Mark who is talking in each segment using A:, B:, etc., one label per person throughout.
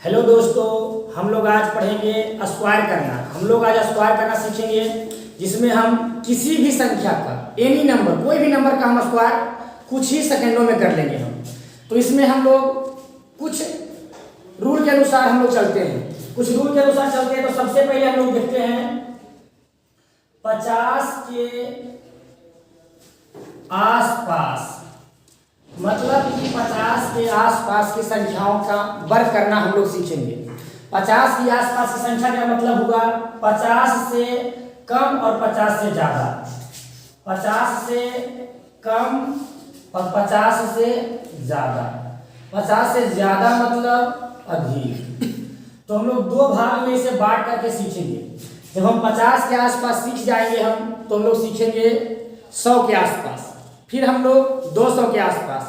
A: Hello दोस्तों, हम लोग आज पढ़ेंगे स्क्वायर करना। हम लोग आज स्क्वायर करना सीखेंगे, जिसमें हम किसी भी संख्या का एनी नंबर, कोई भी नंबर का हम स्क्वायर कुछ ही सेकंडों में कर लेंगे हम। तो इसमें हम लोग कुछ रूल के अनुसार हम लोग चलते हैं। कुछ रूल के अनुसार चलते हैं। तो सबसे पहले हम लोग देखते हैं 50 के आसपास, मतलब कि 50 के आसपास की संख्याओं का वर्ग करना हम लोग सीखेंगे। 50 के आसपास की संख्या का मतलब होगा 50 से कम और 50 से ज्यादा। 50 से कम और 50 से ज्यादा। 50 से ज्यादा मतलब अधिक। तो हम लोग दो भाग में इसे बांट करके सीखेंगे। जब हम 50 के आसपास सीख जाएंगे तो हम लोग सीखेंगे 100 के आसपास, फिर हम लोग 200 के आसपास,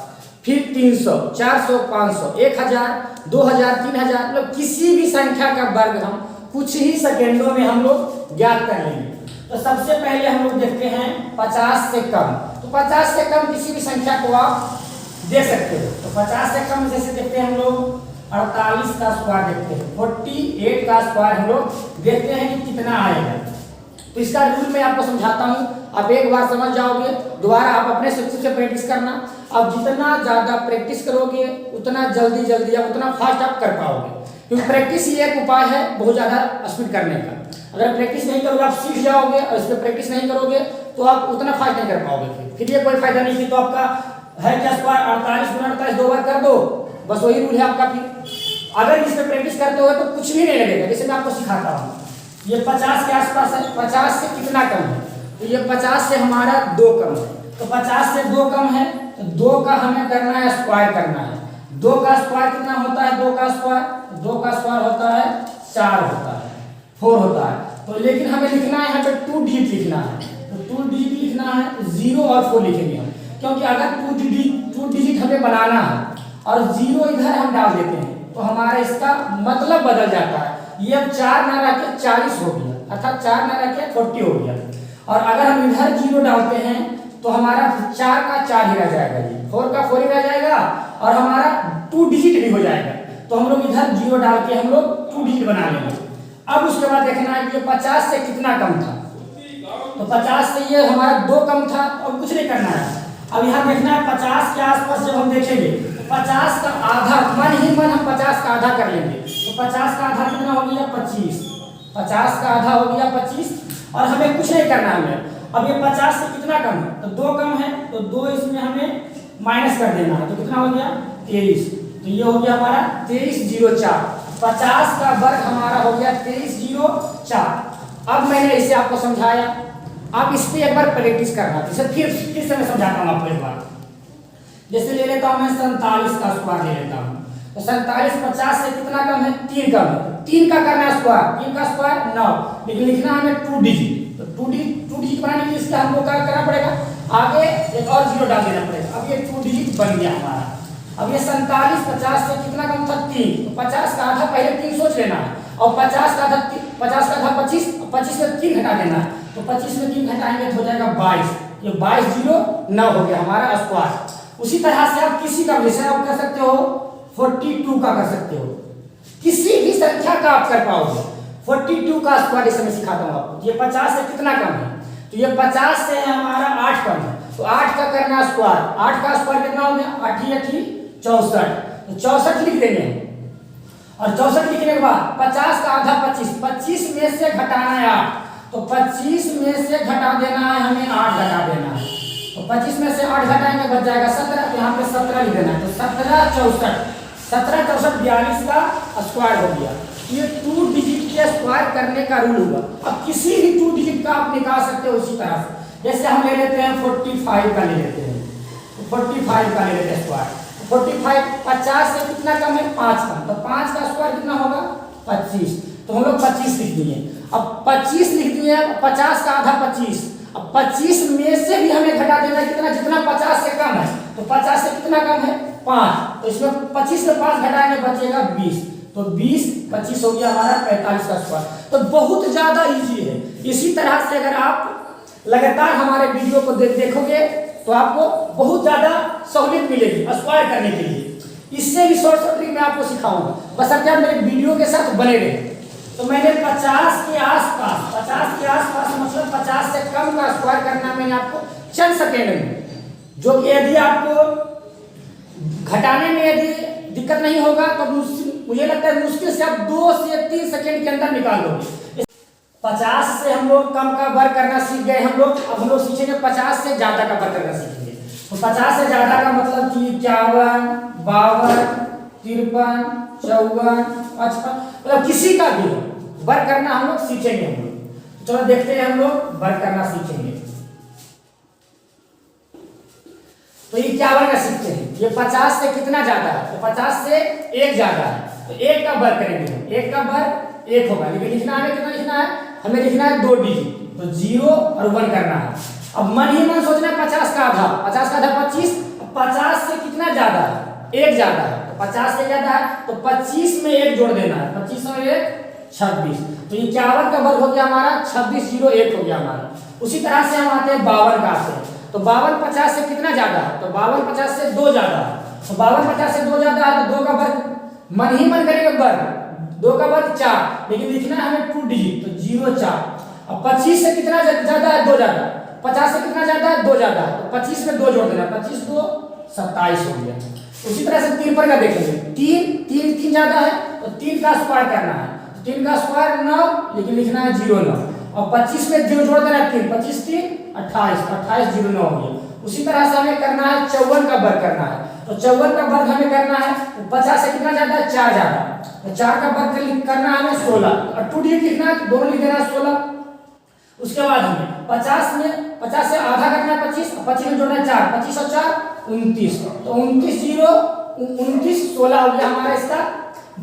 A: फिर 300, 400, 500, 1000, 2000, 3000, मतलब किसी भी संख्या का वर्ग हम कुछ ही सेकेंडों में हम लोग ज्ञात कर लेंगे। तो सबसे पहले हम लोग देखते हैं 50 से कम। तो 50 से कम किसी भी संख्या को आप दे सकते हो। तो 50 से कम जैसे देखते हैं हम लोग 48 का स्क्वायर देखते हैं, 48 का स्क्वायर हम लोग देखते हैं कि कितना आएगा। तो इसका रूल मैं आपको समझाता हूँ, आप एक बार समझ जाओगे, दोबारा आप अपने से प्रैक्टिस करना। आप जितना ज़्यादा प्रैक्टिस करोगे उतना जल्दी आप उतना फास्ट आप कर पाओगे, क्योंकि प्रैक्टिस ही एक उपाय है बहुत ज़्यादा स्पीड करने का। अगर प्रैक्टिस नहीं करोगे आप सीख जाओगे, और इस पर प्रैक्टिस नहीं करोगे तो आप उतना फास्ट नहीं कर पाओगे। फिर ये कोई फायदा नहीं। तो आपका है क्या स्क्वायर 48 × 48 दो बार कर दो, बस वही रूल है आपका। फिर अगर इस पर प्रैक्टिस करते हो तो कुछ भी नहीं लगेगा। जैसे मैं आपको सिखाता हूँ, ये 50 के आसपास है, 50 से कितना कम है? तो ये 50 से हमारा 2 कम है। तो 50 से 2 कम है तो 2 का हमें करना है स्क्वायर करना है। 2 का स्क्वायर कितना होता है? 2 का स्क्वायर होता है 4 होता है, 4 होता है। तो लेकिन हमें लिखना है यहाँ पे 2 डिजिट लिखना है। तो 2 डिजिट लिखना है, 0 और 4 लिखेंगे हम, क्योंकि अगर 2 डिजिट हमें बनाना है और 0 इधर हम डाल देते हैं तो हमारा इसका मतलब बदल जाता है। ये अब 4 ना रख के 40 हो गया, अर्थात 4 ना रख के 40 हो गया। और अगर हम इधर 0 डालते हैं तो हमारा 4 का 4 ही रह जाएगा, जी 4 का 4 ही रह जाएगा, और हमारा 2 डिजिट भी हो जाएगा। तो हम लोग इधर 0 डाल के हम लोग 2 डिजिट बना लेंगे। अब उसके बाद देखना है कि 50 से कितना कम था। तो 50 से ये हमारा 2 कम था, और कुछ नहीं करना है। अब यहाँ देखना है 50 के आसपास जब हम देखेंगे 50 का आधा, मन ही मन हम 50 का आधा कर लेंगे। तो 50 का आधा कितना हो गया? 25। 50 का आधा हो गया 25, और हमें कुछ नहीं करना है। अब ये 50 से कितना कम है? तो 2 कम है, तो 2 इसमें हमें माइनस कर देना है। तो कितना हो गया? 23। तो ये हो गया हमारा 2304। 50 का वर्ग हमारा हो गया 2304। अब मैंने इसे आपको समझाया, आप इस पर एक बार प्रैक्टिस करना। जैसे फिर से मैं समझाता हूँ आपको एक बार। जैसे ले लेता हूँ मैं 47 का स्क्वायर ले लेता हूँ। तो 47 50 से कितना कम है? 3 कम है। 3 का करना है स्क्वायर, 3 का स्क्वायर 9, लेकिन लिखना हमें 2 डिजिट। तो 2 डिजिट बनाने के लिए इसका हमको क्या करना पड़ेगा? आगे एक और 0 डाल देना पड़ेगा। अब ये 2 डिजिट बन गया हमारा। अब ये 47 50 से कितना कम था? 3। तो 50 का आधा पहले 3 सोच लेना है, और 50 का आधा 25, 25 में 3 घटा देना है। तो 25 में 3 घटाएंगे तो हो जाएगा 22। ये 22 0 9 हो गया हमारा स्क्वायर। उसी तरह से आप किसी का जैसे आप कर सकते हो 42 का कर सकते हो, किसी भी संख्या का आप कर पाओगे। 42 का स्क्वायर इसे मैं सिखाता हूँ आपको। ये 50 से कितना कम है? तो ये 50 से हमारा 8 कम है। तो 8 का करना स्क्वायर, 8 का स्क्वायर कितना हो गया? 8 × 8 = 64। तो 64 लिख देंगे, और 64 लिखने के बाद 50 का आधा 25 में से घटाना है 8। तो 25 में से घटा देना है हमें, 8 घटा देना है। तो 25 में से 8 घटाएंगे बच जाएगा 17। तो यहाँ पे 17 लिख देना है। तो 17 64, 17 64 42 का स्क्वायर हो गया। ये 2 डिजिट के स्क्वायर करने का रूल होगा। अब किसी भी 2 डिजिट का आप निकाल सकते हो उसी तरह से। जैसे हम ले लेते हैं 45 का ले लेते हैं, तो 45 का ले लेते हैं स्क्वायर। 45 50 से कितना कम है? 5 कम। तो 5 का स्क्वायर कितना होगा? 25। तो हम लोग 25 लिख दिए। अब 25 लिख दिए, 50 का आधा 25। अब 25 में से भी हमें घटा देना है कितना? जितना 50 से कम है। तो 50 से कितना कम है? 5। तो इसमें 25 में 5 घटाएंगे बचेगा 20। तो 20 25 हो गया हमारा 45 का स्क्वायर। तो बहुत ज्यादा इजी है। इसी तरह से अगर आप लगातार हमारे वीडियो को देखोगे तो आपको बहुत ज्यादा सहूलियत मिलेगी स्क्वायर करने के लिए। इससे भी शॉर्ट ट्रिक मैं आपको सिखाऊंगा, बस अब क्या मेरे वीडियो के साथ बने रहे। तो मैंने 50 के आसपास, 50 के आसपास मतलब 50 से कम का स्क्वायर करना मैंने आपको चंद सेकेंड में, जो कि यदि आपको घटाने में यदि दिक्कत नहीं होगा तो मुझे लगता है मुश्किल से आप 2 से 3 सेकेंड के अंदर निकाल लोगे। 50 से हम लोग कम का वर्ग करना सीख गए हम लोग, अब हम लोग सीखेंगे 50 से ज्यादा का वर्ग करना सीखेंगे। तो 50 से ज्यादा का मतलब कि 51, 52, 53, 54, 55 मतलब किसी का भी वर्ग करना हम लोग सीखेंगे हम लोग। चलो देखते हैं हम लोग वर्ग करना सीखेंगे। तो ये क्या वर्ग सीखते हैं, ये 50 से कितना ज्यादा है, तो 50 से 1 ज्यादा है, तो 1 का वर्ग करेंगे हम, 1 का वर्ग 1 होगा, लेकिन लिखना है कितना लिखना है, हमें लिखना है 2 डिजिट, तो 0 और 1 करना है। अब मन ही मन सोचना है 50 का आधा, 50 का आधा 25, 50 से कितना ज्यादा है, 1 ज्यादा है, तो 50 से ज्यादा है तो 25 में 1 जोड़ देना है, 25 और 1 26, तो 51 का वर्ग हो गया हमारा 26, 0 1 हो गया हमारा। उसी तरह से हम आते हैं 52 का आते हैं, तो 52 50 से कितना ज्यादा है, तो 52 50 से 2 ज्यादा है, तो 52 50 से 2 ज्यादा है, तो 2 का वर्ग मन ही मन करेंगे वर्ग, 2 का वर्ग 4, लेकिन लिखना है हमें 2 डिजिट, तो 0 4। अब 25 से कितना ज्यादा है, 2 ज्यादा, 50 से कितना ज्यादा है, 2 ज्यादा, तो 25 में 2 जोड़ देना, 25 2 27 हो गया। उसी तरह से 3 पर का देखेंगे, 3 ज्यादा है तो 3 का स्क्वायर करना है, 3 का स्क्वायर 9, लेकिन लिखना है 0 9, और 25 में 0 जोड़ देना 3, 25 3 28, 28 0 9 हो गया। उसी तरह से हमें करना है 54 का वर्ग करना है, तो 54 का वर्ग हमें करना है, 50 से कितना ज्यादा है, 4 ज्यादा, तो 4 का वर्ग करना है हमें 16, और 2 डिजिट लिखना है, दोनों लिख देना 16। उसके बाद हमें 50 से आधा करना है 25, 25 में जोड़ना है 4, 25 और 4 29, तो 29 0 29 16 हो गया हमारा इसका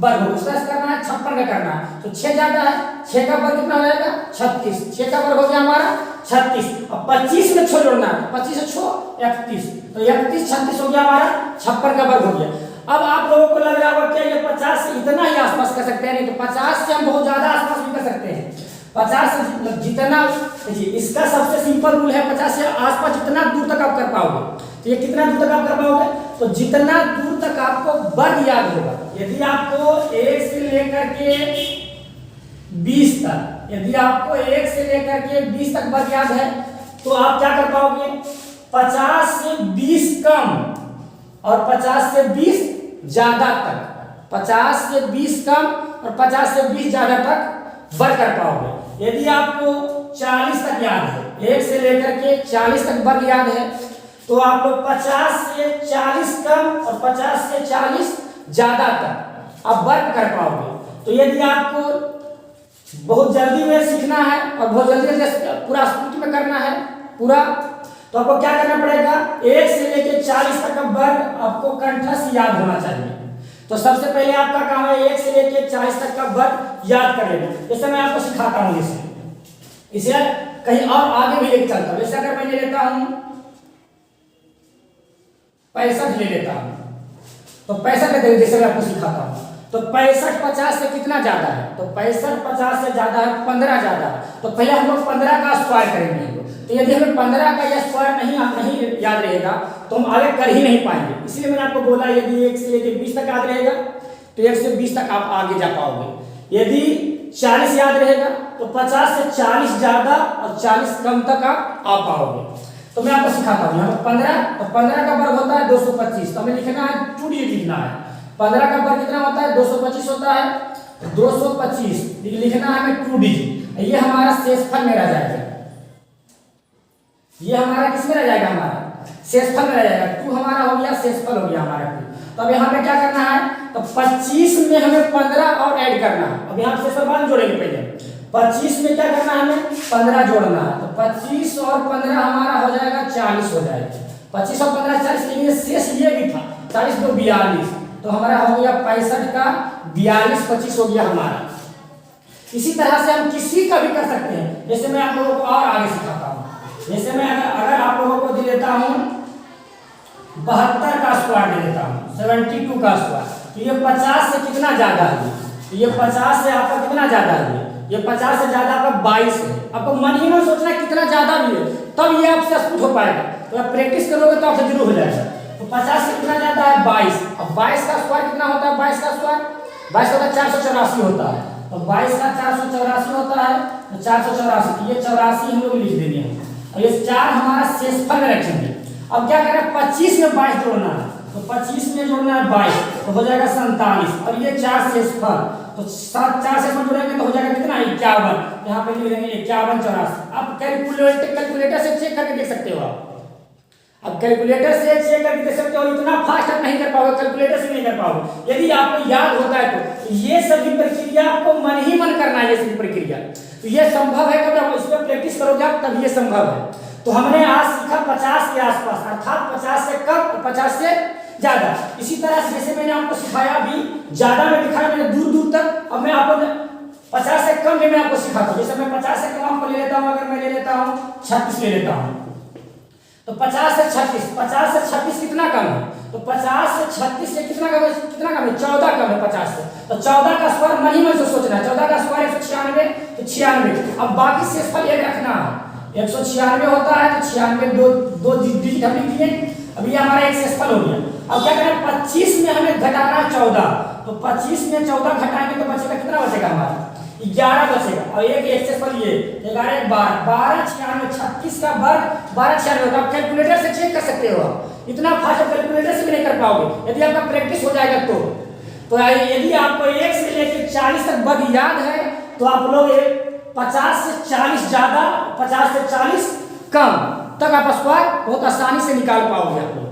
A: वर्ग। उसका करना है 56 का करना है, तो 6 ज्यादा है, 6 का वर्ग कितना हो जाएगा 36, 6 का वर्ग हो गया हमारा 36, अब 25 में 6 जोड़ना है, 25 से 6 31, तो 31 36 हो गया हमारा 56 का वर्ग हो गया। अब आप लोगों को लग रहा होगा क्या ये 50 से इतना ही आसपास कर सकते हैं, नहीं तो 50 से हम बहुत ज्यादा आसपास भी कर सकते हैं। 50 से जितना, इसका सबसे सिंपल रूल है 50 से आसपास जितना दूर तक आप कर पाओगे, तो ये कितना दूर तक आप कर पाओगे, तो जितना दूर तक आपको वर्ग याद होगा। यदि आपको 1 से लेकर के 20 तक, यदि आपको 1 से लेकर के 20 तक वर्ग याद है, तो आप क्या कर पाओगे, 50 से 20 कम और 50 से 20 ज्यादा तक, 50 से 20 कम और 50 से 20 ज्यादा तक वर्ग कर पाओगे। यदि आपको 40 तक याद है, 1 से लेकर के 40 तक वर्ग याद है, तो आप लोग 50 से 40 कम और 50 से 40 ज्यादा तक आप वर्ग कर पाओगे। तो यदि आपको बहुत जल्दी में सीखना है और बहुत जल्दी पूरा स्पीड में करना है पूरा, तो आपको क्या करना पड़ेगा, 1 से लेकर 40 तक का वर्ग आपको कंठस्थ याद होना चाहिए। तो सबसे पहले आपका काम है 1 से लेकर 40 तक का वर्ग याद कर लेना। जैसे मैं आपको सिखाता हूँ, इसे कहीं और आगे भी लेकर चलता हूँ। जैसे अगर मैं ले लेता हूँ 65 ले लेता हूँ, तो 65 जैसे मैं आपको सिखाता हूँ, तो 65 50 से कितना ज्यादा है, तो 65 50 से ज्यादा है, 15 ज्यादा है, तो पहले हम लोग 15 का स्क्वायर करेंगे। तो यदि हमें 15 का यह स्क्वायर नहीं याद रहेगा तो हम आगे कर ही नहीं पाएंगे। इसलिए मैंने आपको बोला यदि 1 से लेकर 20 तक याद रहेगा तो 1 से 20 तक आप आगे जा पाओगे। यदि 40 याद रहेगा तो 50 से 40 ज्यादा और 40 कम तक आप आ पाओगे। तो मैं आपको सिखाता हूँ, यहाँ पर 15, तो 15 का वर्ग होता है 225, तो हमें लिखना है 2 डिजिट लिखना है। 15 का वर्ग कितना होता है, 225 होता है, 225 लिखना है हमें 2 डिजिट। ये हमारा शेषफल में रह जाएगा, ये हमारा किस में रह जाएगा, हमारा शेषफल में रह जाएगा। 2 हमारा हो गया, शेषफल हो गया हमारा 2। तो अब यहाँ पे क्या करना है, तो 25 में हमें 15 और ऐड करना है। अब यहाँ शेषफल बाद जोड़ेंगे, पहले 25 में क्या करना है, हमें 15 जोड़ना है। तो 25 और 15 हमारा हो जाएगा 40 हो जाएगा। 25 और 15 40, लेकिन शेष ये भी था 40 2 42, तो हमारा हो गया 65 का 42 25 हो गया हमारा। इसी तरह से हम किसी का भी कर सकते हैं। जैसे मैं आप लोगों को और आगे सिखाता हूँ, जैसे मैं अगर आप लोगों को दे देता हूँ 72 का स्क्वायर दे देता हूँ, 72 का स्क्वायर, तो ये 50 से कितना ज्यादा है, तो ये 50 से आपका कितना ज्यादा है, ये 50 से ज्यादा आपका 22 है। आपको मन ही में सोचना कितना ज्यादा भी है, तब ये आपसे स्फुट हो पाएगा। तो आप प्रैक्टिस करोगे तो आपसे जरूर हो जाएगा। तो 50 से कितना जाता है 22। अब 22 का स्क्वायर कितना होता है, 22 का स्क्वायर 22 होता है 484 होता है। तो 22 का 484 होता है, तो 484, तो ये 84 हम लोग लिख देंगे और ये 4 हमारा शेषफल में रखेंगे। अब क्या करें, 25 में 22 जोड़ना है, तो 25 में जोड़ना है 22, तो हो जाएगा 47 और ये 4 शेषफल, तो 4 शेषफल जोड़ेंगे तो हो जाएगा कितना 51। यहाँ पे लिख देंगे 51 84। आप कैलकुलेटर से चेक करके देख सकते हो आप। अब कैलकुलेटर से चेक करके देख सकते हो, इतना फास्ट आप नहीं कर पाओगे, कैलकुलेटर से नहीं कर पाओगे। यदि आपको याद होता है तो ये सभी प्रक्रिया आपको मन ही मन करना है, ये सभी प्रक्रिया, तो ये संभव है कब आप इस पर प्रैक्टिस करोगे आप, तब ये संभव है। तो हमने आज सीखा 50 के आसपास, अर्थात 50 से कम और 50 से ज्यादा। इसी तरह से जैसे मैंने आपको सिखाया अभी, ज्यादा में दिखाया मैंने दूर दूर तक, अब मैं आपको 50 से कम में मैं आपको सिखाता हूँ। जैसे मैं 50 से कम आपको ले लेता हूँ, अगर मैं ले लेता हूँ 36 ले लेता हूँ, तो 50 से 36, 50 से 36 कितना कम है, तो 50 से 36 से कितना कम है, 14 कम है 50 से। तो 14 का स्क्वायर मन ही मन से सोचना है, 14 का स्क्वायर 196, तो 96। अब बाकी शेषफल एक रखना है, 196 होता है, तो 96 दो डिजिट हम लिख दिए। अभी ये हमारा एक शेषफल हो गया। अब क्या करें, 25 में हमें घटाना है 14, तो 25 में 14 घटाएंगे तो बचेगा कितना, बचेगा हमारा 11 बचेगा। और एक शेषफल ये 11 12 96, 36 का वर्ग 12 96 होगा। आप कैलकुलेटर से चेक कर सकते हो, इतना फास्ट कैलकुलेटर से भी नहीं कर पाओगे यदि आपका प्रैक्टिस हो जाएगा तो यदि आपको 1 से लेकर 40 तक वर्ग याद है तो आप लोग 50 से 40 ज्यादा, 50 से 40 कम तक आप स्क्वायर बहुत आसानी से निकाल पाओगे आप।